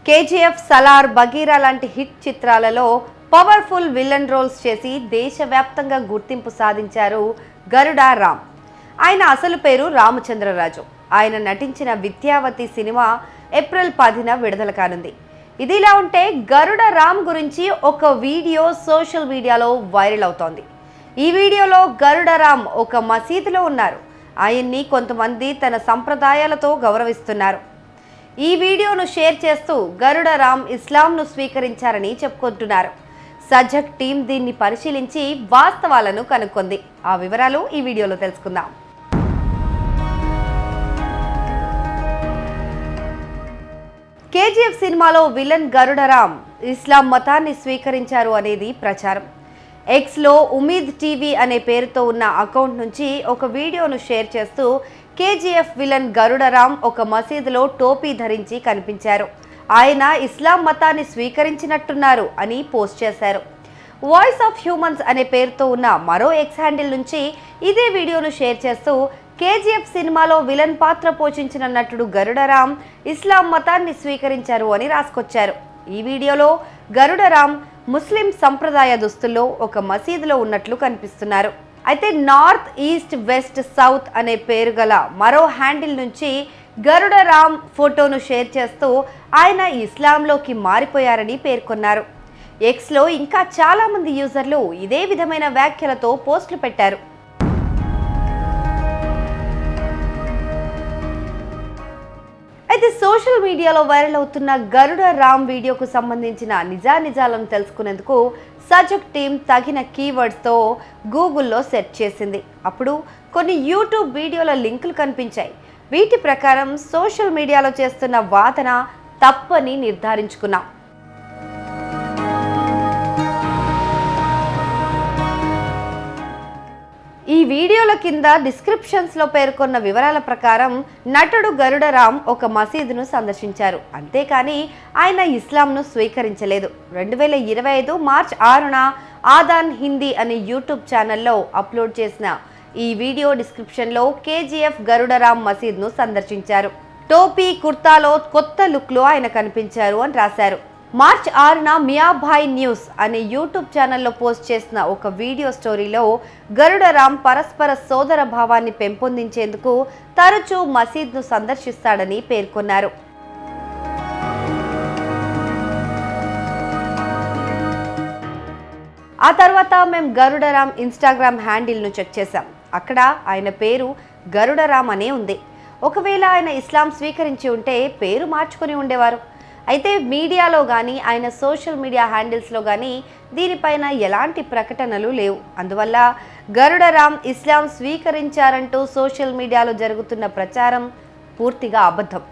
KGF, Salaar, Bagheera లాంటి hit చిత్రాలలో powerful villain roles చేసి దేశవ్యాప్తంగా గుర్తింపు సాధించారు గరుడ రామ్. ఆయన అసలు పేరు రామచంద్రరాజు. ఆయన నటించిన విద్యావతి సినిమా ఏప్రిల్ 10న విడుదల కానుంది. ఇదిలా ఉంటే గరుడ రామ్ గురించి ఒక వీడియో సోషల్ మీడియాలో వైరల్ అవుతోంది. ఈ వీడియోలో గరుడ రామ్ ఒక మసీదులో ఉన్నారు. ఆయన్ని కొంతమంది తన సంప్రదాయాలతో గౌరవిస్తున్నారు. ఈ వీడియోను షేర్ చేస్తూ గరుడ రామ్ ఇస్లాంను స్వీకరించారని చెప్పుకుంటున్నారు. సజక్ టీం దీన్ని పరిశీలించి వాస్తవాలను కనుక్కుంది. ఆ వివరాలు ఈ వీడియోలో తెలుసుకుందాం. కేజీఎఫ్ సినిమాలో విలన్ గరుడ రామ్ ఇస్లాం మతాన్ని స్వీకరించారు అనేది ప్రచారం. ఎక్స్లో ఉమీద్ టీవీ అనే పేరుతో ఉన్న అకౌంట్ నుంచి ఒక వీడియోను షేర్ చేస్తూ కేజీఎఫ్ విలన్ గరుడ రామ్ ఒక మసీదులో టోపీ ధరించి కనిపించారు. ఆయన ఇస్లాం మతాన్ని స్వీకరించినట్టున్నారు అని పోస్ట్ చేశారు. వాయిస్ ఆఫ్ హ్యూమన్స్ అనే పేరుతో ఉన్న మరో ఎక్స్ హ్యాండిల్ నుంచి ఇదే వీడియోను షేర్ చేస్తూ కేజీఎఫ్ సినిమాలో విలన్ పాత్ర పోషించిన నటుడు గరుడ రామ్ ఇస్లాం మతాన్ని స్వీకరించారు అని రాసుకొచ్చారు. ఈ వీడియోలో గరుడ రామ్ ముస్లిం సంప్రదాయ దుస్తుల్లో ఒక మసీదులో ఉన్నట్లు కనిపిస్తున్నారు. అయితే నార్త్, ఈస్ట్, వెస్ట్, సౌత్ అనే పేరు గల మరో హ్యాండిల్ నుంచి గరుడ రామ్ ఫోటోను షేర్ చేస్తూ ఆయన ఇస్లాంలోకి మారిపోయారని పేర్కొన్నారు. ఎక్స్లో ఇంకా చాలా మంది యూజర్లు ఇదే విధమైన వ్యాఖ్యలతో పోస్టులు పెట్టారు. అయితే సోషల్ మీడియాలో వైరల్ అవుతున్న గరుడ రామ్ వీడియోకు సంబంధించిన నిజానిజాలను తెలుసుకునేందుకు సజక్ టీం తగిన కీవర్డ్స్తో గూగుల్లో సెర్చ్ చేసింది. అప్పుడు కొన్ని యూట్యూబ్ వీడియోల లింకులు కనిపించాయి. వీటి ప్రకారం సోషల్ మీడియాలో చేస్తున్న వాదన తప్పని నిర్ధారించుకున్నాం. ఈ వీడియోల కింద డిస్క్రిప్షన్స్లో పేర్కొన్న వివరాల ప్రకారం నటుడు గరుడ రామ్ ఒక మసీదును సందర్శించారు. అంతేకాని ఆయన ఇస్లాంను స్వీకరించలేదు. 2025 మార్చి 6న ఆదాన్ హిందీ అనే యూట్యూబ్ ఛానల్లో అప్లోడ్ చేసిన ఈ వీడియో డిస్క్రిప్షన్లో కేజీఎఫ్ గరుడ రామ్ మసీద్ను సందర్శించారు. టోపీ, కుర్తాలో కొత్త లుక్లో ఆయన కనిపించారు అని రాశారు. మార్చి 6న మియాభాయ్ న్యూస్ అనే యూట్యూబ్ ఛానల్లో పోస్ట్ చేసిన ఒక వీడియో స్టోరీలో గరుడ రామ్ పరస్పర సోదర భావాన్ని పెంపొందించేందుకు తరచూ మసీద్ను సందర్శిస్తాడని పేర్కొన్నారు. ఆ తర్వాత మేము గరుడ రామ్ ఇన్స్టాగ్రామ్ హ్యాండిల్ను చెక్ చేశాం. అక్కడ ఆయన పేరు గరుడ రామ్ అనే ఉంది. ఒకవేళ ఆయన ఇస్లాం స్వీకరించి ఉంటే పేరు మార్చుకొని ఉండేవారు. అయితే మీడియాలో కానీ ఆయన సోషల్ మీడియా హ్యాండిల్స్లో కానీ దీనిపైన ఎలాంటి ప్రకటనలు లేవు. అందువల్ల గరుడ రామ్ ఇస్లాం స్వీకరించారంటూ సోషల్ మీడియాలో జరుగుతున్న ప్రచారం పూర్తిగా అబద్ధం.